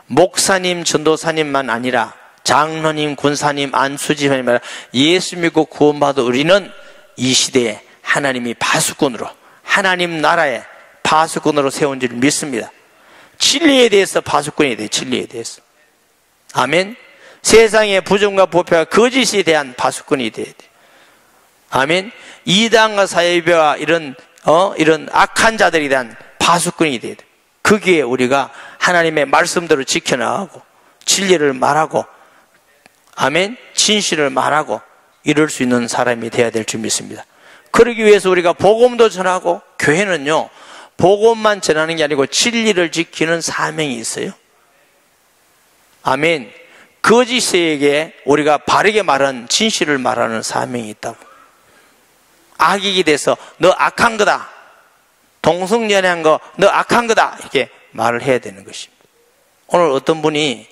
목사님, 전도사님만 아니라 장로님, 군사님, 안수집사님 아니라 예수 믿고 구원받은 우리는 이 시대에 하나님이 파수꾼으로 하나님 나라의 파수꾼으로 세운 줄 믿습니다. 진리에 대해서 파수꾼이 돼요. 진리에 대해서. 아멘. 세상의 부정과 부패와 거짓에 대한 파수꾼이 돼야 돼요. 아멘. 이단과 사이비와 이런 악한 자들에 대한 파수꾼이 돼야 돼요. 거기에 우리가 하나님의 말씀대로 지켜나가고 진리를 말하고 아멘. 진실을 말하고 이럴 수 있는 사람이 되어야 될 줄 믿습니다. 그러기 위해서 우리가 복음도 전하고 교회는요 복음만 전하는 게 아니고 진리를 지키는 사명이 있어요. 아멘. 거짓에게 우리가 바르게 말한 진실을 말하는 사명이 있다고. 악익이 돼서 너 악한 거다, 동성연애한 거 너 악한 거다, 이렇게 말을 해야 되는 것입니다. 오늘 어떤 분이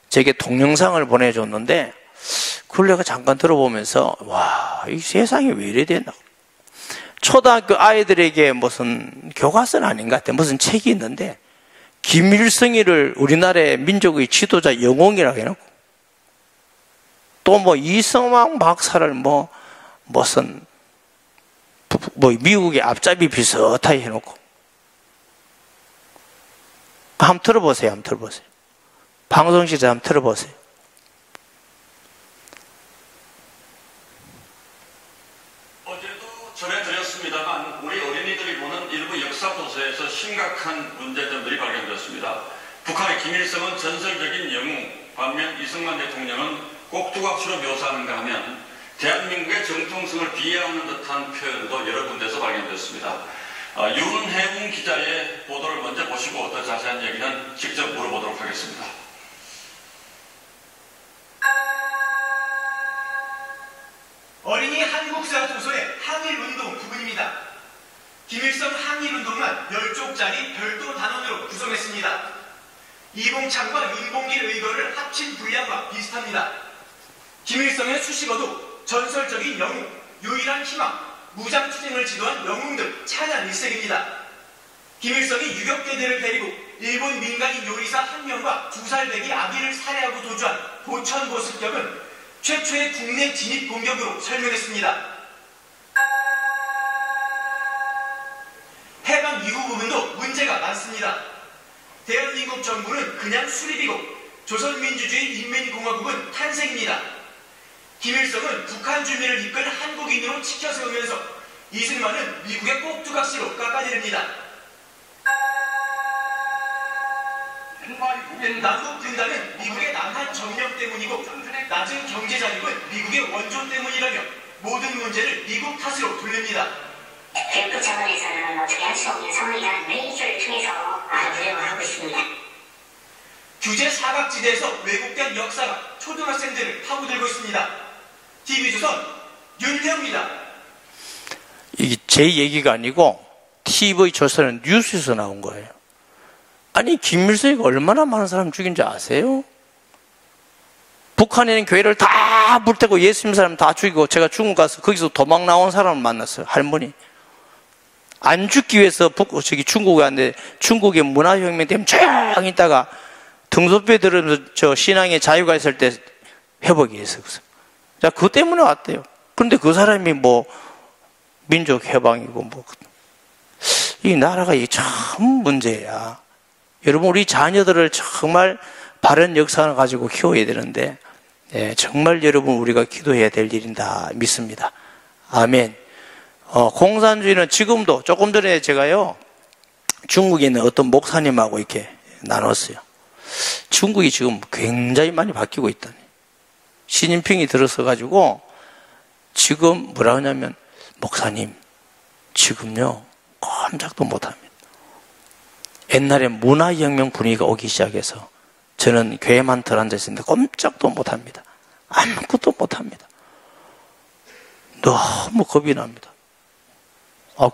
제게 동영상을 보내줬는데 그걸 내가 잠깐 들어보면서 와, 이 세상이 왜 이래 되나. 초등학교 아이들에게 무슨 교과서는 아닌 것 같아. 무슨 책이 있는데 김일성이를 우리나라의 민족의 지도자 영웅이라고 해놓고, 또 뭐 이성왕 박사를 무슨 미국의 앞잡이 비슷하게 해놓고. 한번 들어보세요. 한번 들어보세요. 방송실에 한번 들어보세요.
어제도 전해드렸습니다만 우리 어린이들이 보는 일부 역사도서에서 심각한 문제점들이 발견되었습니다. 북한의 김일성은 전설적인 영웅, 반면 이승만 대통령은 꼭두각시로 묘사하는가 하면 대한민국의 정통성을 비하하는 듯한 표현도 여러 군데서 발견되었습니다. 윤해웅 기자의 보도를 먼저 보시고 더 자세한 얘기는 직접 물어보도록 하겠습니다.
어린이 한국사 도서의 항일운동 부분입니다. 김일성 항일운동만 10쪽짜리 별도 단원으로 구성했습니다. 이봉창과 윤봉길 의거를 합친 분량과 비슷합니다. 김일성의 수식어도 전설적인 영웅, 유일한 희망, 무장투쟁을 지도한 영웅들 찬양 일색입니다. 김일성이 유격대대를 데리고 일본 민간인 요리사 한 명과 2살 배기 아기를 살해하고 도주한 보천보습격은 최초의 국내 진입 공격으로 설명했습니다. 해방 이후 부분도 문제가 많습니다. 대한민국 정부는 그냥 수립이고 조선민주주의 인민공화국은 탄생입니다. 김일성은 북한 주민을 이끌 한국인으로 치켜 세우면서 이승만은 미국의 꼭두각시로 깎아내립니다. 남북 분단은 미국의 남한 점령 때문이고 낮은 경제 자립은 미국의 원조 때문이라며 모든 문제를 미국 탓으로 돌립니다.
대표 차원에서는 어떻게 할 수 없는 상황이라는 메이저를 통해서 부정을 하고 있습니다.
규제 사각지대에서 왜곡된 역사가 초등학생들을 파고들고 있습니다. TV조선 윤태호입니다.
이게 제 얘기가 아니고 TV조선은 뉴스에서 나온 거예요. 아니, 김일성이가 얼마나 많은 사람 죽인지 아세요? 북한에 있는 교회를 다 불태고 예수 믿는 사람 다 죽이고, 제가 중국 가서 거기서 도망 나온 사람을 만났어요. 할머니. 안 죽기 위해서 중국에 왔는데, 중국의 문화혁명 때문에 조용히 있다가 등소표에 들으면서 저 신앙의 자유가 있을 때 회복이 했어요. 자, 그것 때문에 왔대요. 그런데 그 사람이 민족 해방이고 이 나라가 참 문제야. 여러분, 우리 자녀들을 정말 바른 역사를 가지고 키워야 되는데, 정말 여러분 우리가 기도해야 될 일이다 믿습니다. 아멘. 공산주의는 지금도, 조금 전에 제가요 중국에 있는 어떤 목사님하고 이렇게 나눴어요. 중국이 지금 굉장히 많이 바뀌고 있다니. 시진핑이 들어서 가지고 지금 뭐라 하냐면, 목사님 지금요 꼼짝도 못합니다. 옛날에 문화혁명 분위기가 오기 시작해서 저는 교회만 들어앉아 있었는데 꼼짝도 못합니다. 아무것도 못합니다. 너무 겁이 납니다.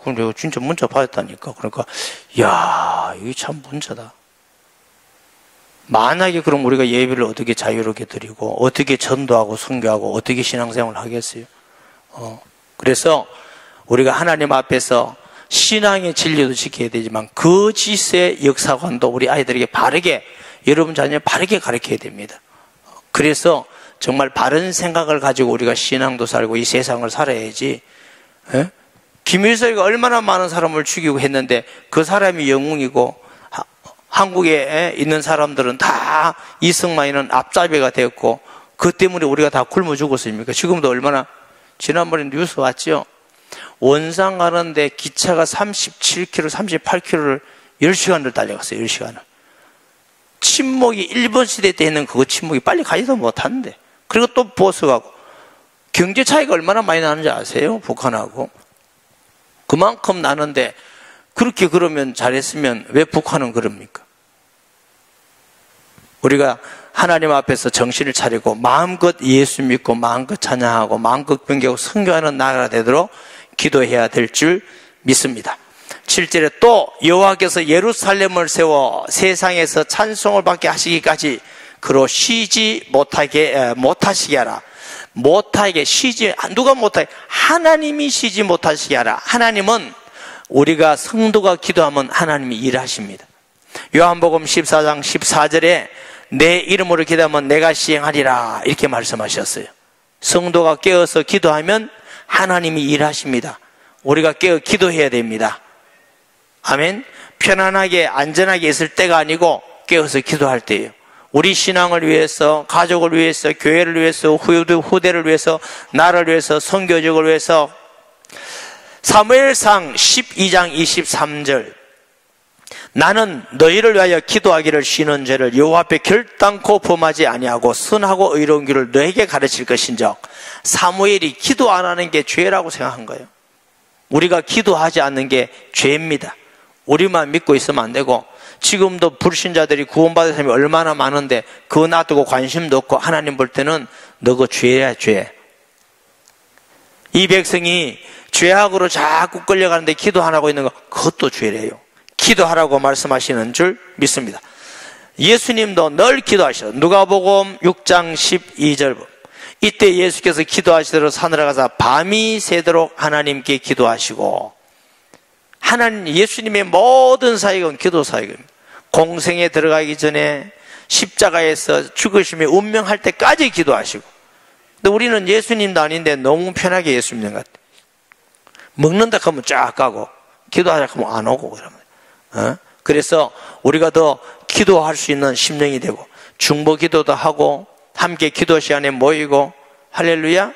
그럼 내가 진짜 문자 받았다니까. 그러니까 이야, 이게 참 문제다. 만약에 그럼 우리가 예배를 어떻게 자유롭게 드리고 어떻게 전도하고 선교하고 어떻게 신앙생활을 하겠어요? 그래서 우리가 하나님 앞에서 신앙의 진리도 지켜야 되지만 거짓의 역사관도 우리 아이들에게 바르게, 여러분 자녀에 바르게 가르쳐야 됩니다. 그래서 정말 바른 생각을 가지고 우리가 신앙도 살고 이 세상을 살아야지. 김일성이가 얼마나 많은 사람을 죽이고 했는데 그 사람이 영웅이고, 한국에 있는 사람들은 다 이승만이는 앞잡이가 되었고, 그 때문에 우리가 다 굶어 죽었습니까? 지금도 얼마나, 지난번에 뉴스 왔죠? 원산 가는데 기차가 37km, 38km를 10시간을 달려갔어요. 10시간을. 침묵이 일본 시대 때는 그거 침묵이 빨리 가지도 못하는데, 그리고 또 버스가고. 경제 차이가 얼마나 많이 나는지 아세요? 북한하고. 그만큼 나는데, 그렇게 그러면 잘했으면 왜 북한은 그럽니까? 우리가 하나님 앞에서 정신을 차리고 마음껏 예수 믿고 마음껏 찬양하고 마음껏 경배하고 선교하는 나라가 되도록 기도해야 될 줄 믿습니다. 7절에 또 여호와께서 예루살렘을 세워 세상에서 찬송을 받게 하시기까지 그로 쉬지 못하시게 하라. 못하게 쉬지, 누가 못하게? 하나님이 쉬지 못하시게 하라. 하나님은 우리가 성도가 기도하면 하나님이 일하십니다. 요한복음 14장 14절에 내 이름으로 기도하면 내가 시행하리라 이렇게 말씀하셨어요. 성도가 깨어서 기도하면 하나님이 일하십니다. 우리가 깨어 기도해야 됩니다. 아멘. 편안하게 안전하게 있을 때가 아니고 깨어서 기도할 때예요. 우리 신앙을 위해서, 가족을 위해서, 교회를 위해서, 후대를 위해서, 나를 위해서, 선교적을 위해서. 사무엘상 12장 23절 나는 너희를 위하여 기도하기를 쉬는 죄를 여호와 앞에 결단코 범하지 아니하고 선하고 의로운 길을 너에게 가르칠 것인즉 사무엘이 기도 안 하는 게 죄라고 생각한 거예요. 우리가 기도하지 않는 게 죄입니다. 우리만 믿고 있으면 안 되고 지금도 불신자들이 구원받은 사람이 얼마나 많은데 그거 놔두고 관심도 없고 하나님 볼 때는 너 그거 죄야 죄. 이 백성이 죄악으로 자꾸 끌려가는데 기도 안 하고 있는 거 그것도 죄래요. 기도하라고 말씀하시는 줄 믿습니다. 예수님도 늘 기도하셔. 누가복음 6장 12절 이때 예수께서 기도하시도록 산으로 가서 밤이 새도록 하나님께 기도하시고 하나님 예수님의 모든 사역은 기도 사역입니다. 공생에 들어가기 전에 십자가에서 죽으심에 운명할 때까지 기도하시고 근데 우리는 예수님도 아닌데 너무 편하게 예수 믿는 것 같아요. 먹는다 하면 쫙 가고 기도하자 하면 안 오고 그러면 그래서 우리가 더 기도할 수 있는 심령이 되고 중보 기도도 하고 함께 기도 시간에 모이고 할렐루야.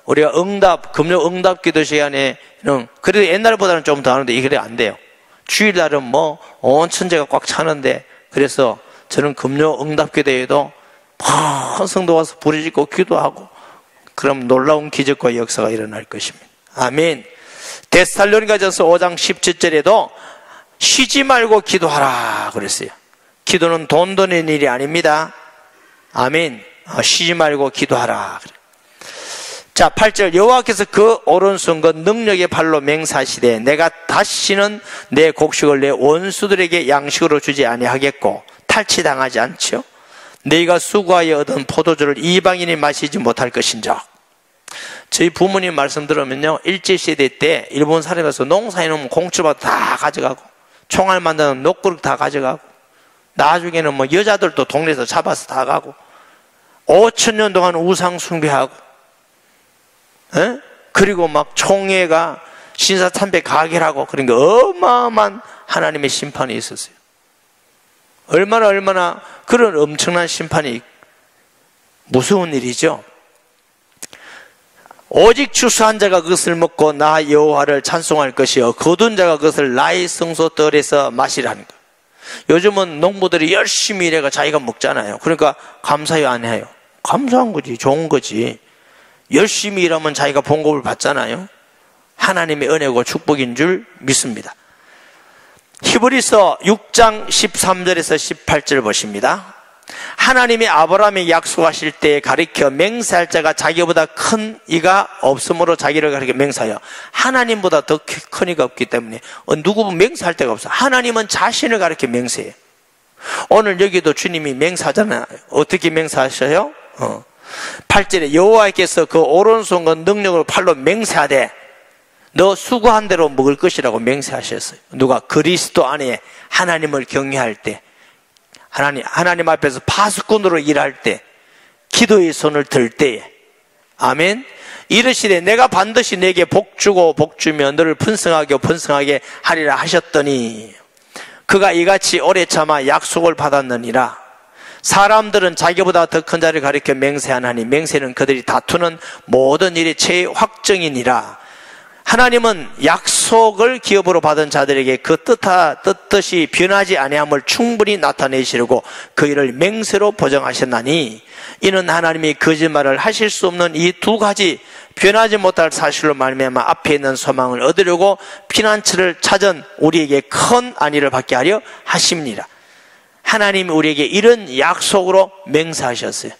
우리가 금요 응답 기도 시간에는 그래도 옛날보다는 좀 더 하는데 이게 안 돼요. 주일날은 온 천재가 꽉 차는데 그래서 저는 금요 응답 기도에도 큰 성도 와서 부르짖고 기도하고 그럼 놀라운 기적과 역사가 일어날 것입니다. 아멘. 데살로니가전서 5장 17절에도 쉬지 말고 기도하라 그랬어요. 기도는 돈 드는 일이 아닙니다. 아멘. 쉬지 말고 기도하라. 자, 8절 여호와께서 그 오른손과 능력의 발로 맹세하시되 내가 다시는 내 곡식을 내 원수들에게 양식으로 주지 아니하겠고 탈취당하지 않죠. 너희가 수고하여 얻은 포도주를 이방인이 마시지 못할 것인즉 저희 부모님 말씀 들으면요 일제시대 때 일본 사람이 가서 농사해놓으면 공출받아 다 가져가고 총알 만드는 녹그릇 다 가져가고 나중에는 여자들도 동네에서 잡아서 다 가고 5,000년 동안 우상 숭배하고 그리고 총회가 신사참배 가결하고 그러니까 어마어마한 하나님의 심판이 있었어요. 얼마나 그런 엄청난 심판이 무서운 일이죠. 오직 추수한 자가 그것을 먹고 나 여호와를 찬송할 것이요 거둔 자가 그것을 나의 성소뜰에서 마시라는 거예요. 요즘은 농부들이 열심히 일해가 자기가 먹잖아요. 그러니까 감사히 안 해요. 감사한 거지, 좋은 거지. 열심히 일하면 자기가 봉급을 받잖아요. 하나님의 은혜고 축복인 줄 믿습니다. 히브리서 6장 13절에서 18절 보십니다. 하나님이 아브라함에 약속하실 때 가리켜 맹세할 자가 자기보다 큰 이가 없으므로 자기를 가리켜 맹세하여 하나님보다 더 큰 이가 없기 때문에 누구 맹세할 데가 없어. 하나님은 자신을 가리켜 맹세해요. 오늘 여기도 주님이 맹세하잖아요. 어떻게 맹세하셔요? 8절에 여호와께서 그 오른손과 능력으로 팔로 맹세하되 너 수고한 대로 먹을 것이라고 맹세하셨어요. 누가? 그리스도 안에 하나님을 경외할 때 하나님 앞에서 파수꾼으로 일할 때 기도의 손을 들 때에 아멘. 이르시되 내가 반드시 내게 복주고 복주며 너를 번성하게 하리라 하셨더니 그가 이같이 오래 참아 약속을 받았느니라. 사람들은 자기보다 더 큰 자를 가리켜 맹세하나니 맹세는 그들이 다투는 모든 일의 최확정이니라. 하나님은 약속을 기업으로 받은 자들에게 그 뜻이 변하지 아니함을 충분히 나타내시려고 그 일을 맹세로 보정하셨나니 이는 하나님이 거짓말을 하실 수 없는 이 두 가지 변하지 못할 사실로 말미암아 앞에 있는 소망을 얻으려고 피난처를 찾은 우리에게 큰 안위를 받게 하려 하심니라. 하나님이 우리에게 이런 약속으로 맹세하셨어요.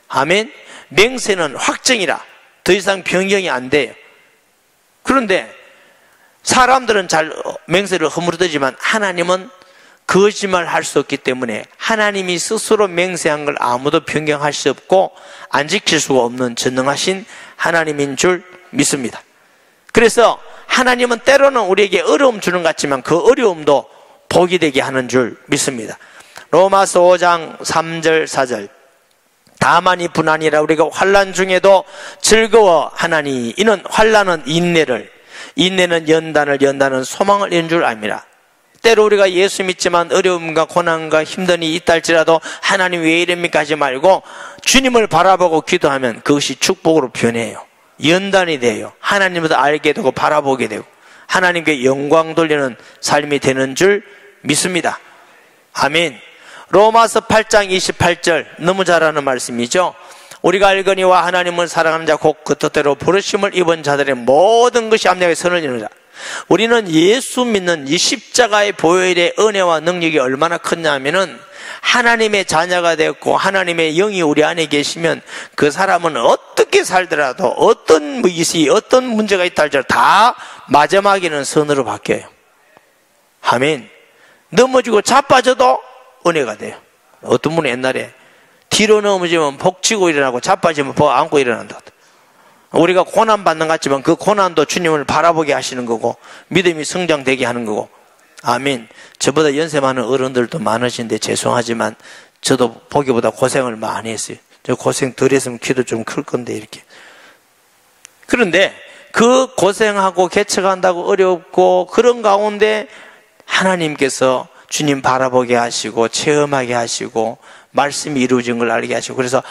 아멘. 맹세는 확정이라 더 이상 변경이 안 돼요. 그런데 사람들은 잘 맹세를 허물어대지만 하나님은 거짓말 할 수 없기 때문에 하나님이 스스로 맹세한 걸 아무도 변경할 수 없고 안 지킬 수가 없는 전능하신 하나님인 줄 믿습니다. 그래서 하나님은 때로는 우리에게 어려움 주는 것 같지만 그 어려움도 복이 되게 하는 줄 믿습니다. 로마서 5장 3절 4절 다만이 분하니라 우리가 환난 중에도 즐거워하나니 이는 환난은 인내는 연단은 소망을 이룬 줄 압니다. 때로 우리가 예수 믿지만 어려움과 고난과 힘든 일이 있다 할지라도 하나님 왜 이럽니까 하지 말고 주님을 바라보고 기도하면 그것이 축복으로 변해요. 연단이 돼요. 하나님을 알게 되고 바라보게 되고 하나님께 영광 돌리는 삶이 되는 줄 믿습니다. 아멘. 로마서 8장 28절 너무 잘 아는 말씀이죠. 우리가 알거니와 하나님을 사랑하는 자 곧 그 뜻대로 부르심을 입은 자들의 모든 것이 합력하여 선을 이루라. 우리는 예수 믿는 이 십자가의 보혈의 은혜와 능력이 얼마나 컸냐면은 하나님의 자녀가 되었고 하나님의 영이 우리 안에 계시면 그 사람은 어떻게 살더라도 어떤 일이 어떤 문제가 있다 할지라도 다 마지막에는 선으로 바뀌어요. 아멘. 넘어지고 자빠져도 은혜가 돼요. 어떤 분은 옛날에 뒤로 넘어지면 복치고 일어나고 자빠지면 복 안고 일어난다. 우리가 고난받는 것 같지만 그 고난도 주님을 바라보게 하시는 거고 믿음이 성장되게 하는 거고. 아멘. 저보다 연세 많은 어른들도 많으신데 죄송하지만 저도 보기보다 고생을 많이 했어요. 저 고생 덜 했으면 키도 좀 클 건데 이렇게. 그런데 그 고생하고 개척한다고 어렵고 그런 가운데 하나님께서 주님 바라보게 하시고 체험하게 하시고 말씀이 이루어진 걸 알게 하시고 그래서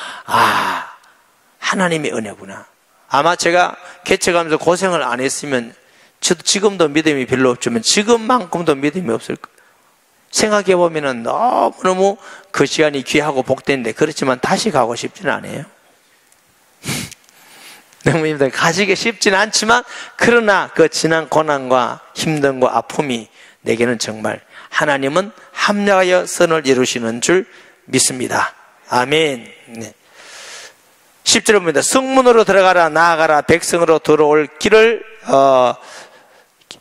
하나님의 은혜구나. 아마 제가 개척하면서 고생을 안 했으면 저도 지금도 믿음이 별로 없지만 지금만큼도 믿음이 없을 거예요. 생각해보면 너무너무 그 시간이 귀하고 복된데 그렇지만 다시 가고 싶지는 않아요. 너무 힘들어요. 가지기 쉽지는 않지만 그러나 그 지난 고난과 힘듦과 아픔이 내게는 정말 하나님은 합력하여 선을 이루시는 줄 믿습니다. 아멘. 네. 10절에 봅니다. 성문으로 들어가라 나아가라 백성으로 들어올 길을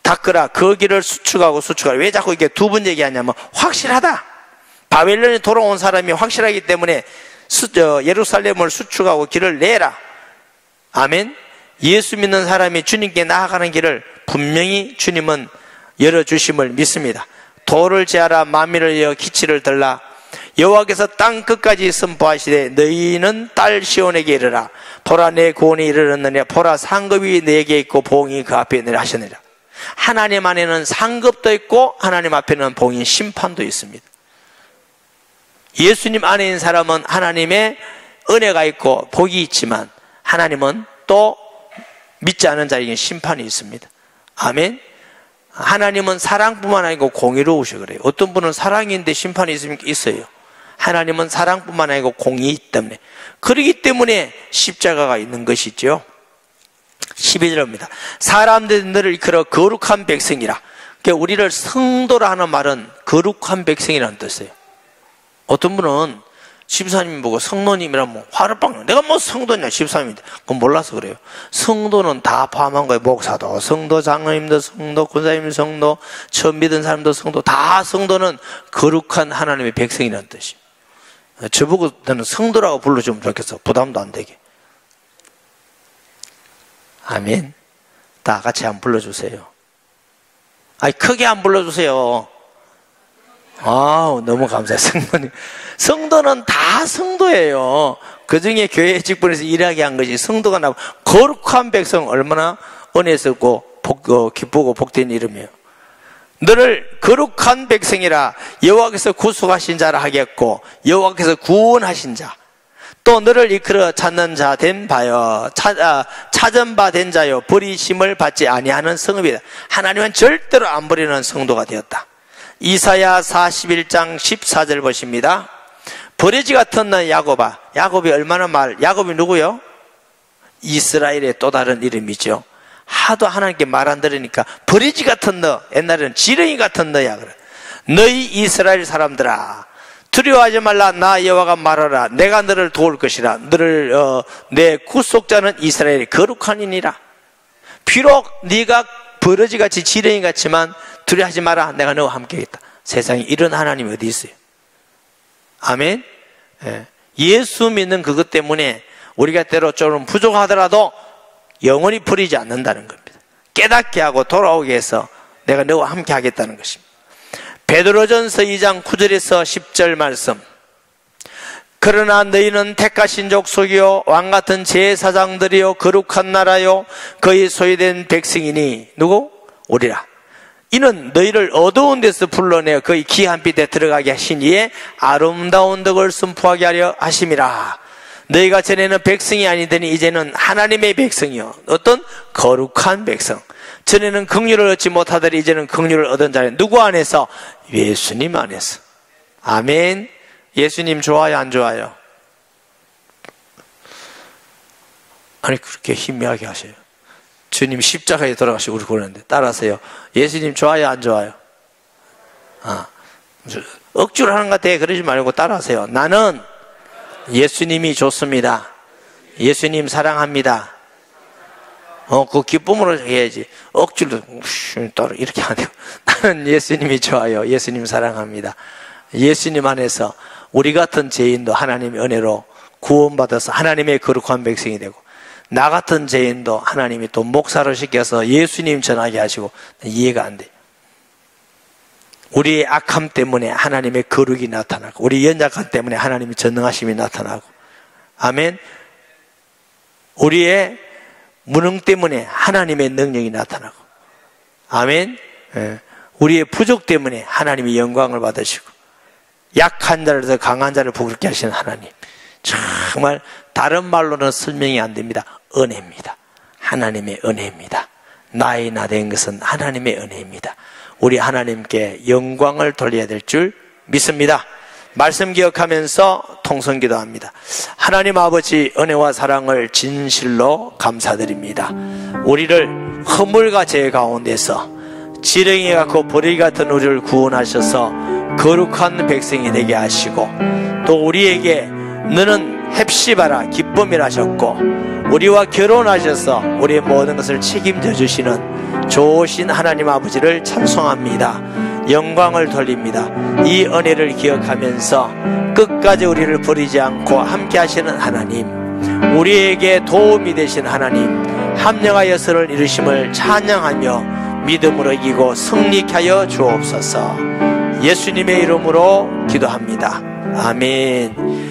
닦으라 그 길을 수축하라. 왜 자꾸 이렇게 두 번 얘기하냐면 확실하다. 바벨론에 돌아온 사람이 확실하기 때문에 예루살렘을 수축하고 길을 내라. 아멘. 예수 믿는 사람이 주님께 나아가는 길을 분명히 주님은 열어주심을 믿습니다. 돌을 제하라 만민을 이어 기치를 들라. 여호와께서 땅 끝까지 선포하시되 너희는 딸 시온에게 이르라. 보라 내 구원이 이르렀느냐. 보라 상급이 내게 있고 봉이 그 앞에 있느니라 하셨느니라. 하나님 안에는 상급도 있고 하나님 앞에는 봉인 심판도 있습니다. 예수님 안에 있는 사람은 하나님의 은혜가 있고 복이 있지만 하나님은 또 믿지 않은 자에게 심판이 있습니다. 아멘. 하나님은 사랑뿐만 아니고 공의로우셔 그래요. 어떤 분은 사랑인데 심판이 있어요. 하나님은 사랑뿐만 아니고 공의 때문에. 그렇기 때문에 십자가가 있는 것이죠. 12절입니다. 사람들이 너를 이끌어 거룩한 백성이라. 그러니까 우리를 성도라 하는 말은 거룩한 백성이라는 뜻이에요. 어떤 분은 집사님 보고 성도님이라면 화를 빵 내가 뭐 성도냐 집사님인데 그건 몰라서 그래요. 성도는 다 포함한 거예요. 목사도 성도, 장로님도 성도, 권사님 성도, 처음 믿은 사람도 성도, 다 성도는 거룩한 하나님의 백성이라는 뜻이에요. 저보고 나는 성도라고 불러주면 좋겠어. 부담도 안 되게. 아멘. 다 같이 한번 불러주세요. 아니 크게 안 불러주세요. 아우 너무 감사해요. 성도님. 성도는 다 성도예요. 그 중에 교회 직분에서 일하게 한 것이 성도가 나고 거룩한 백성 얼마나 은혜스럽고 기쁘고 복된 이름이에요. 너를 거룩한 백성이라 여호와께서 구속하신 자라 하겠고 여호와께서 구원하신 자 또 너를 이끌어 찾는 자 된 바여 찾은 바 된 자여 버리심을 받지 아니하는 성읍이다. 하나님은 절대로 안 버리는 성도가 되었다. 이사야 41장 14절 보십니다. 버리지 같은 너 야곱아. 야곱이 얼마나 야곱이 누구요? 이스라엘의 또 다른 이름이죠. 하도 하나님께 말 안 들으니까 버리지 같은 너, 옛날에는 지렁이 같은 너야 그래. 너희 이스라엘 사람들아 두려워하지 말라. 나 여호와가 말하라. 내가 너를 도울 것이라. 너를 내 구속자는 이스라엘의 거룩하니니라. 비록 네가 버러지같이 지렁이 같지만 두려워하지 마라. 내가 너와 함께하겠다. 세상에 이런 하나님이 어디 있어요? 아멘. 예수 믿는 그것 때문에 우리가 때로 좀 부족하더라도 영원히 버리지 않는다는 겁니다. 깨닫게 하고 돌아오게 해서 내가 너와 함께 하겠다는 것입니다. 베드로전서 2장 9절에서 10절 말씀. 그러나 너희는 택하신 족속이요 왕같은 제사장들이요 거룩한 나라요 거의 소유된 백성이니 누구? 우리라. 이는 너희를 어두운 데서 불러내어 거의 귀한 빛에 들어가게 하신 이에 아름다운 덕을 선포하게 하려 하심이라. 너희가 전에는 백성이 아니더니 이제는 하나님의 백성이요 어떤 거룩한 백성. 전에는 긍휼을 얻지 못하더니 이제는 긍휼을 얻은 자는 누구 안에서? 예수님 안에서. 아멘. 예수님 좋아요 안 좋아요? 아니 그렇게 희미하게 하셔요. 주님 십자가에 돌아가시고 우리 그러는데 따라하세요. 예수님 좋아요 안 좋아요? 억지로 하는 것 같아. 그러지 말고 따라하세요. 나는 예수님이 좋습니다. 예수님 사랑합니다. 그 기쁨으로 해야지. 억지로 따로 이렇게 안 해요. 나는 예수님이 좋아요. 예수님 사랑합니다. 예수님 안에서 우리 같은 죄인도 하나님의 은혜로 구원받아서 하나님의 거룩한 백성이 되고, 나 같은 죄인도 하나님이 또 목사를 시켜서 예수님 전하게 하시고. 이해가 안 돼요. 우리의 악함 때문에 하나님의 거룩이 나타나고, 우리 연약함 때문에 하나님의 전능하심이 나타나고, 아멘. 우리의 무능 때문에 하나님의 능력이 나타나고, 아멘. 우리의 부족 때문에 하나님이 영광을 받으시고, 약한 자를 더 강한 자를 부끄럽게 하시는 하나님. 정말 다른 말로는 설명이 안 됩니다. 은혜입니다. 하나님의 은혜입니다. 나의 나 된 것은 하나님의 은혜입니다. 우리 하나님께 영광을 돌려야 될 줄 믿습니다. 말씀 기억하면서 통성기도합니다. 하나님 아버지, 은혜와 사랑을 진실로 감사드립니다. 우리를 허물과 죄 가운데서 지렁이 같고 버리 같은 우리를 구원하셔서 거룩한 백성이 되게 하시고, 또 우리에게 너는 헵시바라 기쁨이라 하셨고, 우리와 결혼하셔서 우리의 모든 것을 책임져 주시는 좋으신 하나님 아버지를 찬송합니다. 영광을 돌립니다. 이 은혜를 기억하면서 끝까지 우리를 버리지 않고 함께 하시는 하나님, 우리에게 도움이 되신 하나님, 합력하여 선을 이루심을 찬양하며 믿음으로 이기고 승리케 하여 주옵소서. 예수님의 이름으로 기도합니다. 아멘.